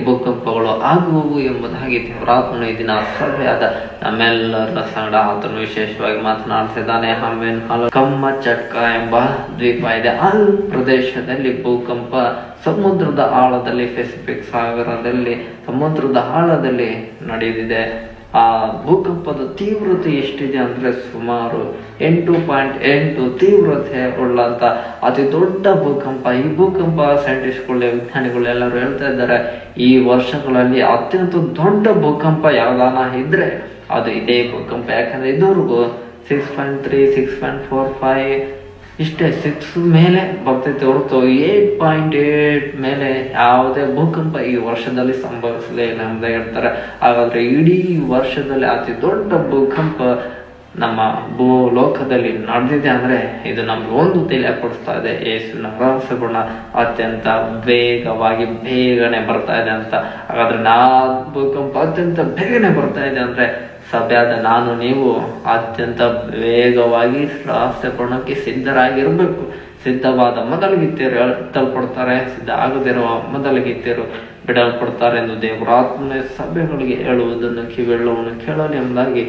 ಭೂಕಂಪಗಳು ಆಗುವವು ಎಂಬುದಾಗಿ ದೇವರಾತ್ಮನು ಈ ದಿನ ಸಭೆಯಾದ ನಮ್ಮೆಲ್ಲರ ಸಂಗಡ ಆತನು ವಿಶೇಷವಾಗಿ ಮಾತನಾಡ್ತಿದ್ದಾನೆ. ಆಮೇನ್. ಕಮ್ಮಚಟ್ಕ ಎಂಬ ದ್ವೀಪ ಇದೆ. ಆ ಪ್ರದೇಶದಲ್ಲಿ ಭೂಕಂಪ ಸಮುದ್ರದ ಆಳದಲ್ಲಿ, ಪೆಸಿಫಿಕ್ ಸಾಗರದಲ್ಲಿ ಸಮುದ್ರದ ಆಳದಲ್ಲಿ ನಡೆದಿದೆ. ಆ ಭೂಕಂಪದ ತೀವ್ರತೆ ಎಷ್ಟಿದೆ ಅಂದ್ರೆ ಸುಮಾರು 8.8 ತೀವ್ರತೆ ಉಳ್ಳಂತ ಅತಿ ದೊಡ್ಡ ಭೂಕಂಪ. ಈ ಭೂಕಂಪ ಸೈಂಟಿಸ್ಟ್ಗಳು, ವಿಜ್ಞಾನಿಗಳು ಎಲ್ಲರೂ ಹೇಳ್ತಾ ಇದ್ದಾರೆ, ಈ ವರ್ಷಗಳಲ್ಲಿ ಅತ್ಯಂತ ದೊಡ್ಡ ಭೂಕಂಪ ಯಾವ್ದಾನ ಇದ್ರೆ ಅದು ಇದೇ ಭೂಕಂಪ. ಯಾಕಂದ್ರೆ ಇದುವರೆಗೂ 6.3, 6.45 ಇಷ್ಟೇ 6 ಮೇಲೆ ಬರ್ತೈತೆ ಹೊರತು 8.8 ಮೇಲೆ ಯಾವುದೇ ಭೂಕಂಪ ಈ ವರ್ಷದಲ್ಲಿ ಸಂಭವಿಸಲೇ ಇಲ್ಲ ಅಂತ ಹೇಳ್ತಾರೆ. ಹಾಗಾದ್ರೆ ಇಡೀ ವರ್ಷದಲ್ಲಿ ಅತಿ ದೊಡ್ಡ ಭೂಕಂಪ ನಮ್ಮ ಭೂಲೋಕದಲ್ಲಿ ನಡೆದಿದೆ ಅಂದ್ರೆ ಇದು ನಮ್ಗೆ ಒಂದು ತಿಳಿಯಪಡಿಸ್ತಾ ಇದೆ, ಯೇಸುವಿನ ರಹಸ್ಯಗುಣ ಅತ್ಯಂತ ಬೇಗನೆ ಬರ್ತಾ ಇದೆ ಅಂತ. ಹಾಗಾದ್ರೆ ಭೂಕಂಪ ಅತ್ಯಂತ ಬೇಗನೆ ಬರ್ತಾ ಇದೆ ಅಂದ್ರೆ ಸಭೆಯಾದ ನಾನು ನೀವು ಅತ್ಯಂತ ವೇಗವಾಗಿ ರಹಸ್ಯಪೂರ್ಣಕ್ಕೆ ಸಿದ್ಧರಾಗಿರ್ಬೇಕು. ಸಿದ್ಧವಾದ ಮೊದಲಿಗಿತ್ತೀರು ತಲ್ಪಡ್ತಾರೆ, ಸಿದ್ಧ ಆಗದಿರುವ ಮೊದಲಿಗಿತ್ತೀರು ಬಿಡಲ್ಪಡ್ತಾರೆ ಎಂದು ದೇವರಾತ್ಮನ ಸಭೆಗಳಿಗೆ ಹೇಳುವುದನ್ನು ಕಿವಿಯುಳ್ಳವನು ಕೇಳಲಿ ಎಂಬುದಾಗಿ